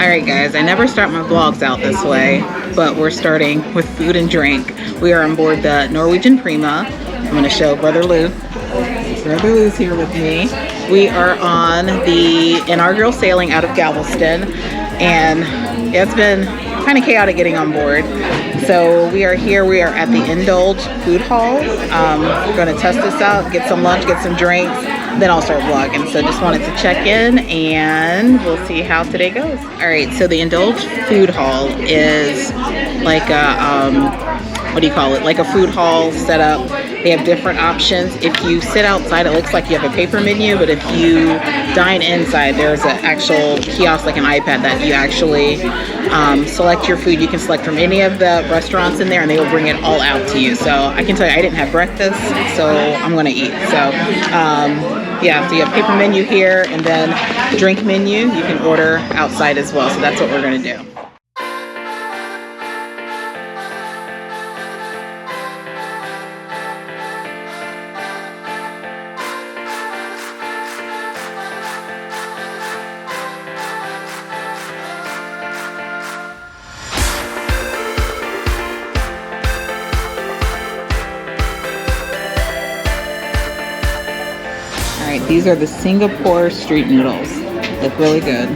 Alright guys, I never start my vlogs out this way, but we're starting with food and drink. We are on board the Norwegian Prima. I'm going to show Brother Lou. Brother Lou's here with me. We are on the inaugural sailing out of Galveston, and it's been kind of chaotic getting on board. So we are here, we are at the Indulge Food Hall. We're going to test this out, get some lunch, get some drinks, then I'll start vlogging. So just wanted to check in and we'll see how today goes. Alright, so the Indulge Food Hall is like a, what do you call it? Like a food hall set up. They have different options. If you sit outside, it looks like you have a paper menu, but if you dine inside, there's an actual kiosk, like an iPad, that you actually select your food. You can select from any of the restaurants in there, and they will bring it all out to you. So I can tell you, I didn't have breakfast, so I'm gonna eat. So yeah, so you have paper menu here, and then the drink menu you can order outside as well. So that's what we're gonna do. Alright, these are the Singapore street noodles. Look really good.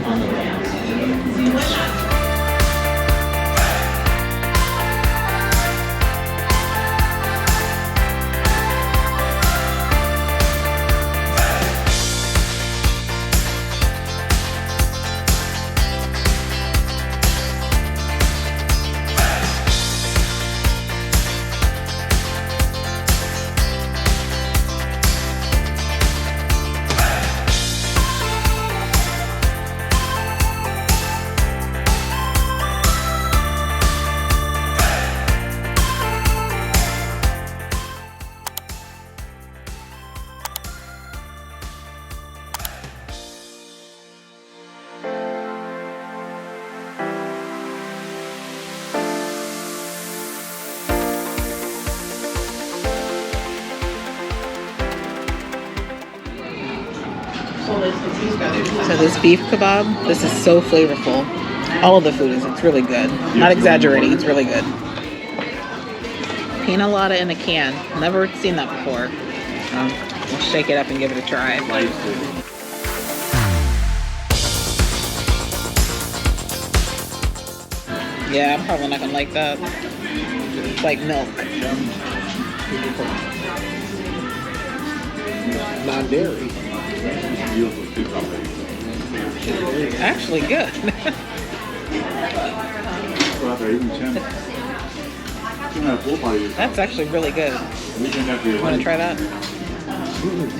So this beef kebab, this is so flavorful. All of the food is, it's really good. Not exaggerating, it's really good. Pina colada in a can. Never seen that before. We'll shake it up and give it a try. Yeah, I'm probably not gonna like that. It's like milk. Not dairy. Actually good. That's actually really good. You want to try that?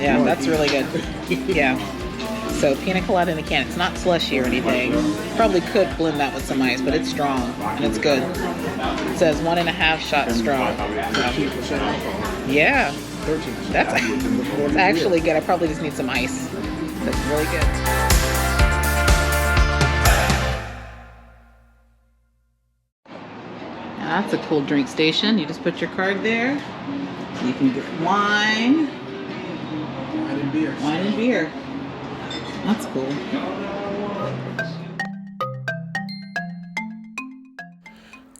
Yeah, that's really good. Yeah. So pina colada in a can. It's not slushy or anything. Probably could blend that with some ice, but it's strong and it's good. It says 1.5 shots strong. Yeah. That's actually good. I probably just need some ice. That's really good. Now that's a cool drink station. You just put your card there. You can get wine. Wine and beer. Wine and beer. That's cool.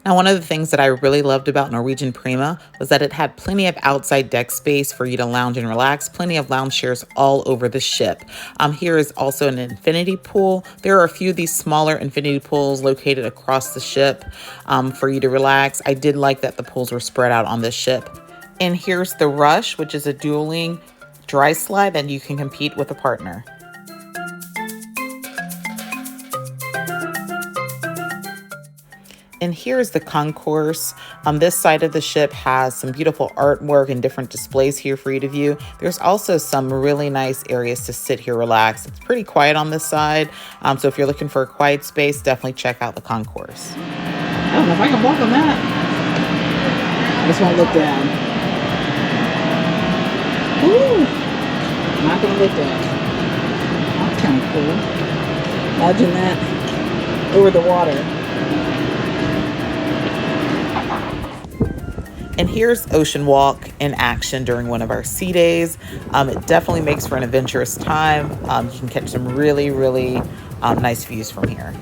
Now, one of the things that I really loved about Norwegian Prima was that it had plenty of outside deck space for you to lounge and relax, plenty of lounge chairs all over the ship. Here is also an infinity pool. There are a few of these smaller infinity pools located across the ship for you to relax. I did like that the pools were spread out on this ship. And here's the Rush, which is a dueling dry slide that you can compete with a partner. And here's the concourse. This side of the ship has some beautiful artwork and different displays here for you to view. There's also some really nice areas to sit here, relax. It's pretty quiet on this side. So if you're looking for a quiet space, definitely check out the concourse. I don't know if I can walk on that. I just won't look down. Ooh, I'm not gonna look down. That's kind of cool. Imagine that over the water. And here's Ocean Walk in action during one of our sea days. It definitely makes for an adventurous time. You can catch some really, really nice views from here.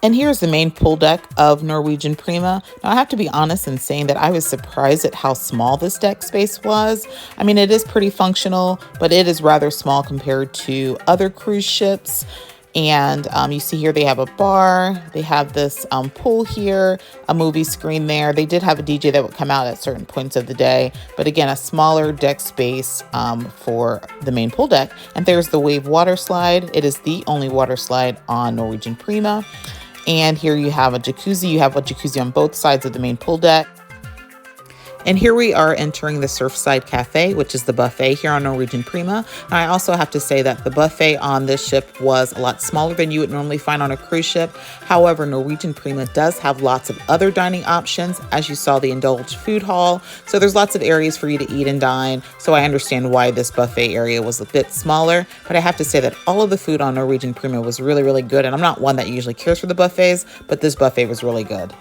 And here's the main pool deck of Norwegian Prima. Now, I have to be honest in saying that I was surprised at how small this deck space was. I mean, it is pretty functional, but it is rather small compared to other cruise ships. And you see here they have a bar, they have this pool here, a movie screen there. They did have a DJ that would come out at certain points of the day, but again, a smaller deck space for the main pool deck. And there's the wave water slide. It is the only water slide on Norwegian Prima. And here you have a jacuzzi. You have a jacuzzi on both sides of the main pool deck. And here we are entering the Surfside Cafe, which is the buffet here on Norwegian Prima. And I also have to say that the buffet on this ship was a lot smaller than you would normally find on a cruise ship. However, Norwegian Prima does have lots of other dining options, as you saw the Indulge Food Hall. So there's lots of areas for you to eat and dine. So I understand why this buffet area was a bit smaller. But I have to say that all of the food on Norwegian Prima was really, really good. And I'm not one that usually cares for the buffets, but this buffet was really good.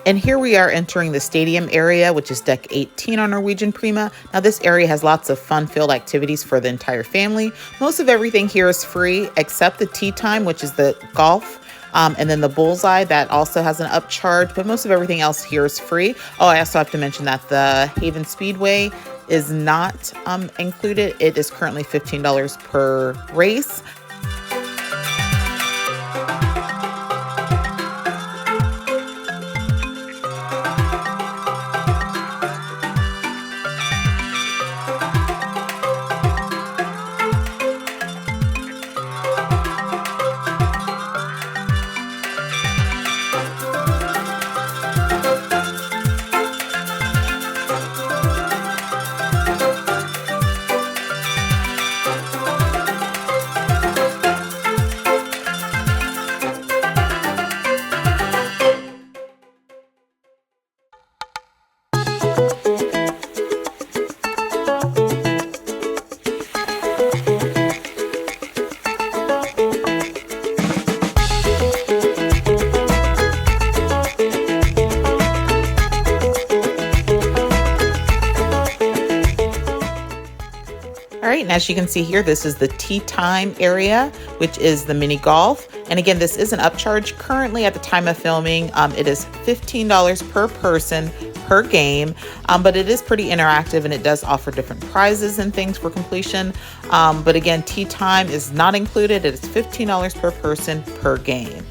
And here we are entering the stadium area, which is deck 18 on Norwegian Prima. Now this area has lots of fun-filled activities for the entire family. Most of everything here is free except the tea time, which is the golf. And then the bullseye, that also has an upcharge, but most of everything else here is free. Oh, I also have to mention that the Haven Speedway is not included. It is currently $15 per race. All right, and as you can see here, this is the tea time area, which is the mini golf. And again, this is an upcharge. Currently at the time of filming, it is $15 per person per game, but it is pretty interactive and it does offer different prizes and things for completion. But again, tea time is not included. It is $15 per person per game.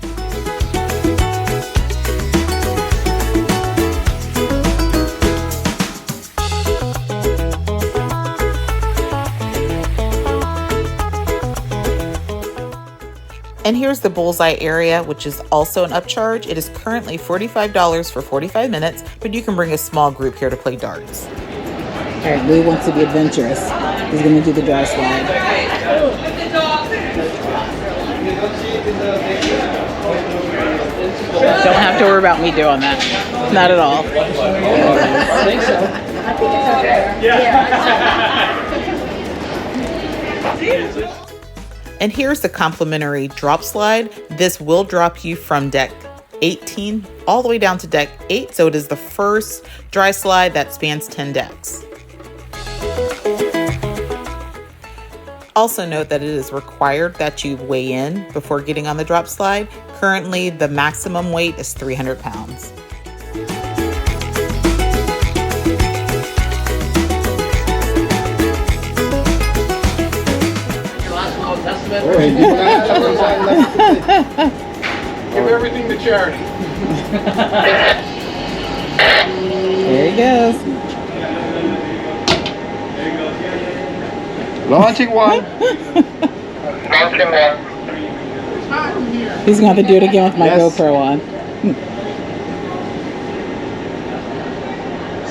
And here's the bullseye area, which is also an upcharge. It is currently $45 for 45 minutes, but you can bring a small group here to play darts. All right, Lou wants to be adventurous. He's going to do the dry slide. Don't have to worry about me doing that. Not at all. I think so. I think it's okay. And here's the complimentary drop slide. This will drop you from deck 18 all the way down to deck 8. So it is the first dry slide that spans 10 decks. Also note that it is required that you weigh in before getting on the drop slide. Currently, the maximum weight is 300 pounds. Give everything to charity. There he goes. Launching one. He's going to have to do it again with my Yes. GoPro on.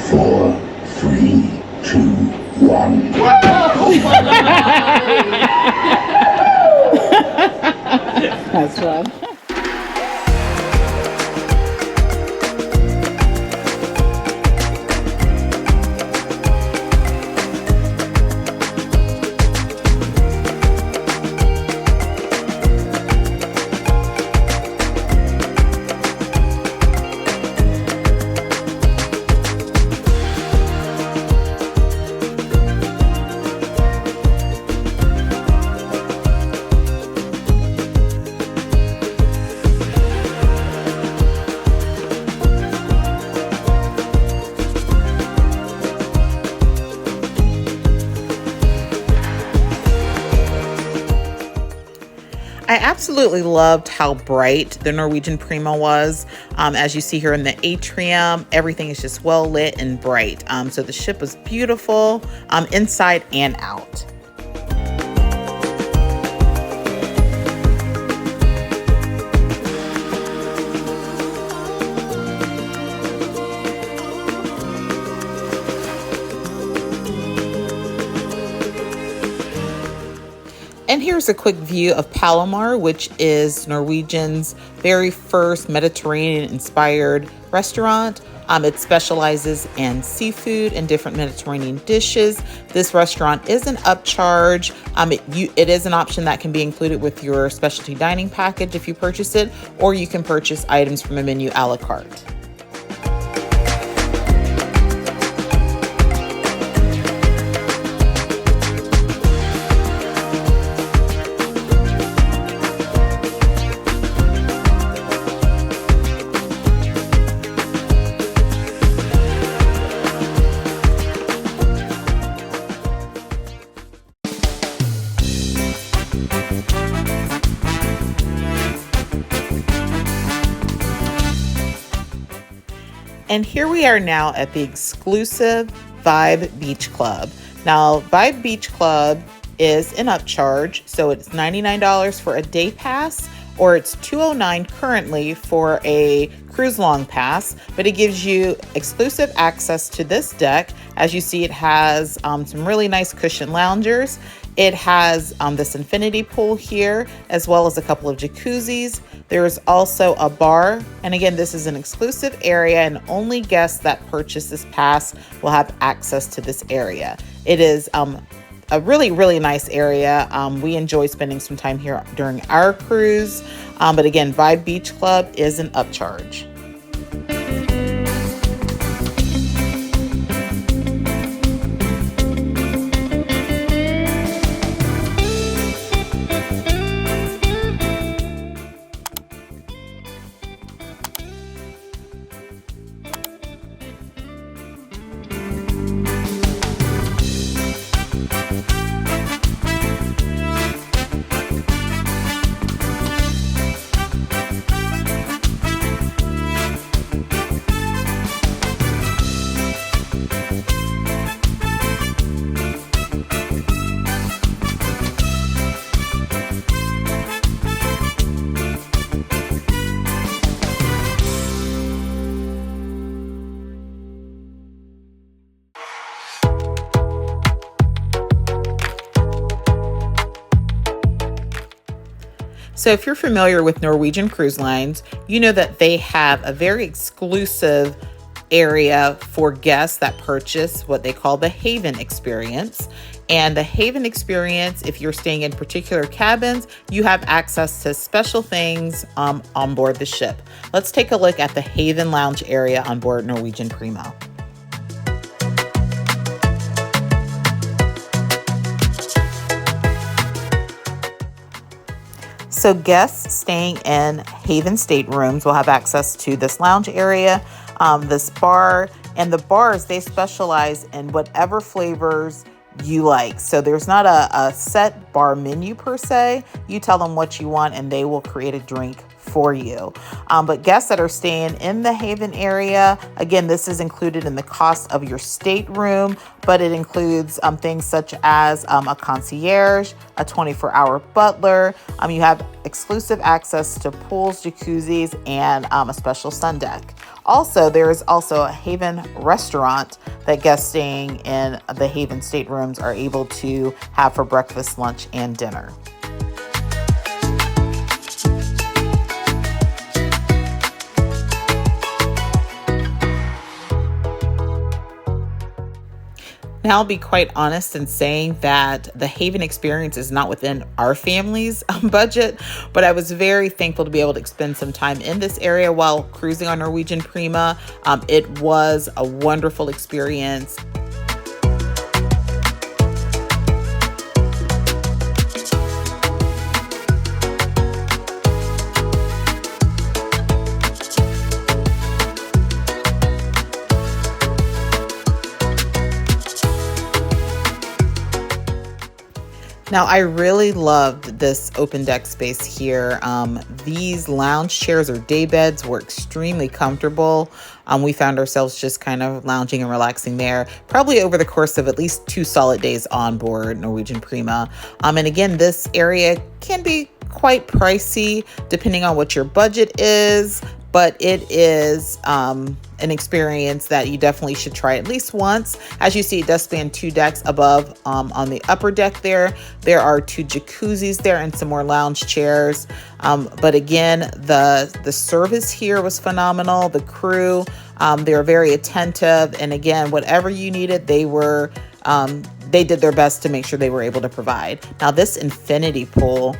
4, 3, 2, 1. That's fun. I absolutely loved how bright the Norwegian Prima was. As you see here in the atrium, everything is just well lit and bright. So the ship was beautiful inside and out. And here's a quick view of Palomar, which is Norwegian's very first Mediterranean-inspired restaurant. It specializes in seafood and different Mediterranean dishes. This restaurant is an upcharge. It is an option that can be included with your specialty dining package if you purchase it, or you can purchase items from a menu a la carte. And here we are now at the exclusive Vibe Beach Club. Now, Vibe Beach Club is an upcharge, so it's $99 for a day pass, or it's $209 currently for a cruise long pass, but it gives you exclusive access to this deck. As you see, it has some really nice cushion loungers. It has this infinity pool here, as well as a couple of jacuzzis. There's also a bar. And again, this is an exclusive area, and only guests that purchase this pass will have access to this area. It is a really, really nice area. We enjoy spending some time here during our cruise. But again, Vibe Beach Club is an upcharge. So if you're familiar with Norwegian Cruise Lines, you know that they have a very exclusive area for guests that purchase what they call the Haven Experience. And the Haven Experience, if you're staying in particular cabins, you have access to special things on board the ship. Let's take a look at the Haven Lounge area on board Norwegian Prima. So guests staying in Haven staterooms will have access to this lounge area, this bar, and the bars, they specialize in whatever flavors you like. So there's not a set bar menu per se. You tell them what you want and they will create a drink for you. But guests that are staying in the Haven area, again, this is included in the cost of your stateroom, but it includes things such as a concierge, a 24-hour butler. You have exclusive access to pools, jacuzzis, and a special sun deck. Also, there is also a Haven restaurant that guests staying in the Haven staterooms are able to have for breakfast, lunch, and dinner. Now, I'll be quite honest in saying that the Haven experience is not within our family's budget, but I was very thankful to be able to spend some time in this area while cruising on Norwegian Prima. It was a wonderful experience. Now, I really loved this open deck space here. These lounge chairs or day beds were extremely comfortable. We found ourselves just kind of lounging and relaxing there, probably over the course of at least 2 solid days on board Norwegian Prima. And again, this area can be quite pricey depending on what your budget is, but it is an experience that you definitely should try at least once. As you see, it does span 2 decks above. On the upper deck there are 2 jacuzzis there and some more lounge chairs. But again, the service here was phenomenal. The crew, they were very attentive. And again, whatever you needed, they did their best to make sure they were able to provide. Now, this infinity pool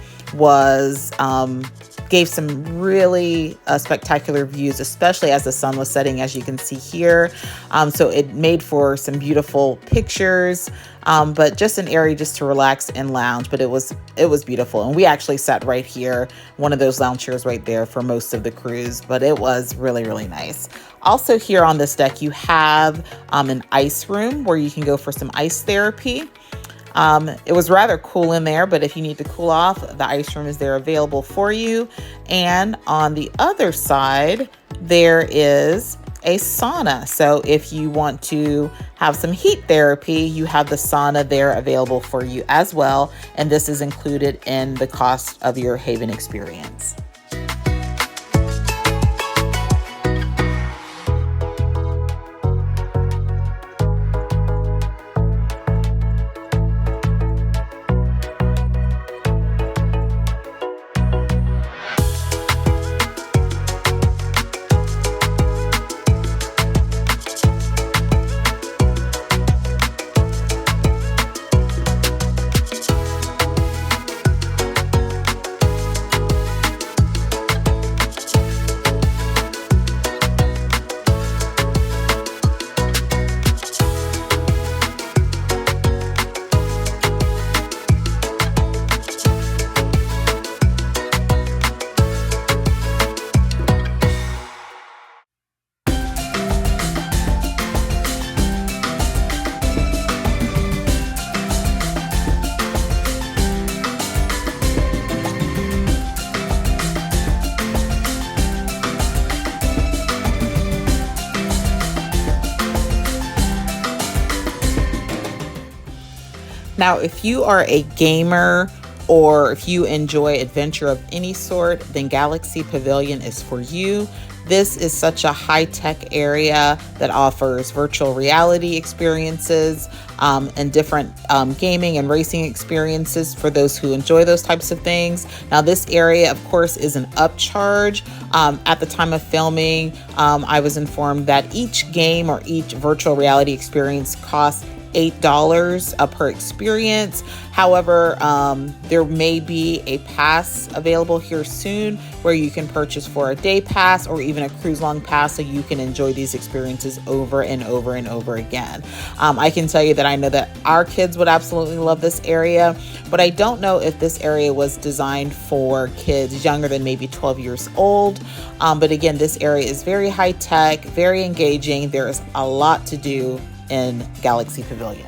gave some really spectacular views, especially as the sun was setting, as you can see here. So it made for some beautiful pictures, but just an area just to relax and lounge. But it was beautiful. And we actually sat right here, one of those lounge chairs right there for most of the cruise, but it was really, really nice. Also here on this deck, you have an ice room where you can go for some ice therapy. It was rather cool in there, but if you need to cool off, the ice room is there available for you. And on the other side, there is a sauna. So if you want to have some heat therapy, you have the sauna there available for you as well. And this is included in the cost of your Haven experience. Now, if you are a gamer or if you enjoy adventure of any sort, then Galaxy Pavilion is for you. This is such a high-tech area that offers virtual reality experiences and different gaming and racing experiences for those who enjoy those types of things. Now, this area, of course, is an upcharge. At the time of filming, I was informed that each game or each virtual reality experience costs $8 per experience. However, there may be a pass available here soon where you can purchase for a day pass or even a cruise long pass so you can enjoy these experiences over and over and over again. I can tell you that I know that our kids would absolutely love this area, but I don't know if this area was designed for kids younger than maybe 12 years old. But again, this area is very high tech, very engaging. There is a lot to do in Galaxy Pavilion.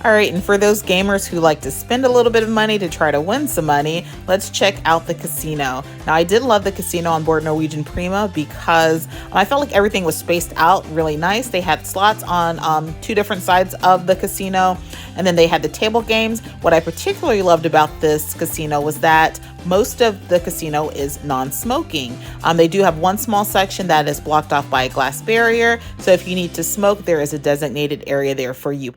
All right, and for those gamers who like to spend a little bit of money to try to win some money, let's check out the casino. Now, I did love the casino on board Norwegian Prima because I felt like everything was spaced out really nice. They had slots on 2 different sides of the casino, and then they had the table games. What I particularly loved about this casino was that most of the casino is non-smoking. They do have one small section that is blocked off by a glass barrier, so if you need to smoke, there is a designated area there for you.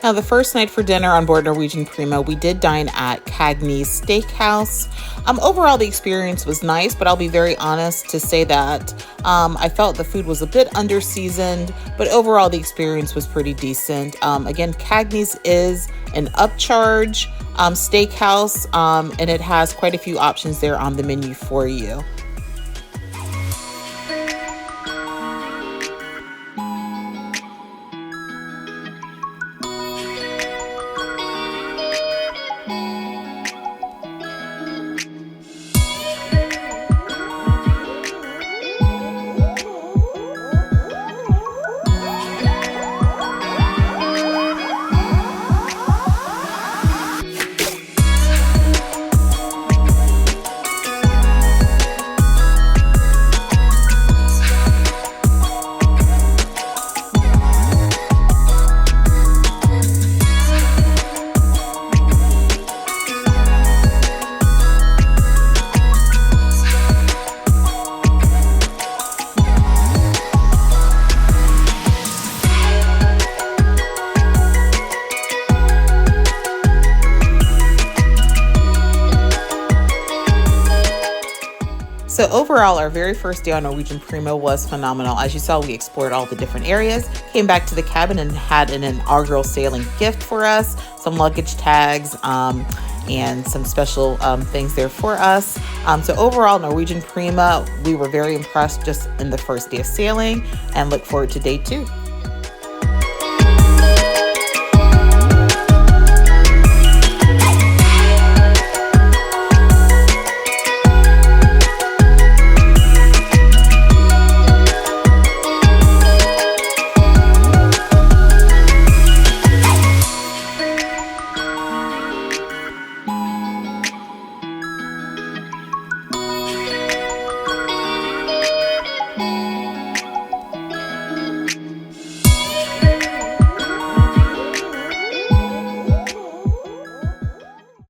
Now, the first night for dinner on board Norwegian Prima, we did dine at Cagney's Steakhouse. Overall, the experience was nice, but I'll be very honest to say that I felt the food was a bit under-seasoned, but overall, the experience was pretty decent. Again, Cagney's is an upcharge steakhouse, and it has quite a few options there on the menu for you. So overall, our very first day on Norwegian Prima was phenomenal. As you saw, we explored all the different areas, came back to the cabin and had an inaugural sailing gift for us, some luggage tags, and some special things there for us. So overall, Norwegian Prima, we were very impressed just in the first day of sailing and look forward to day 2.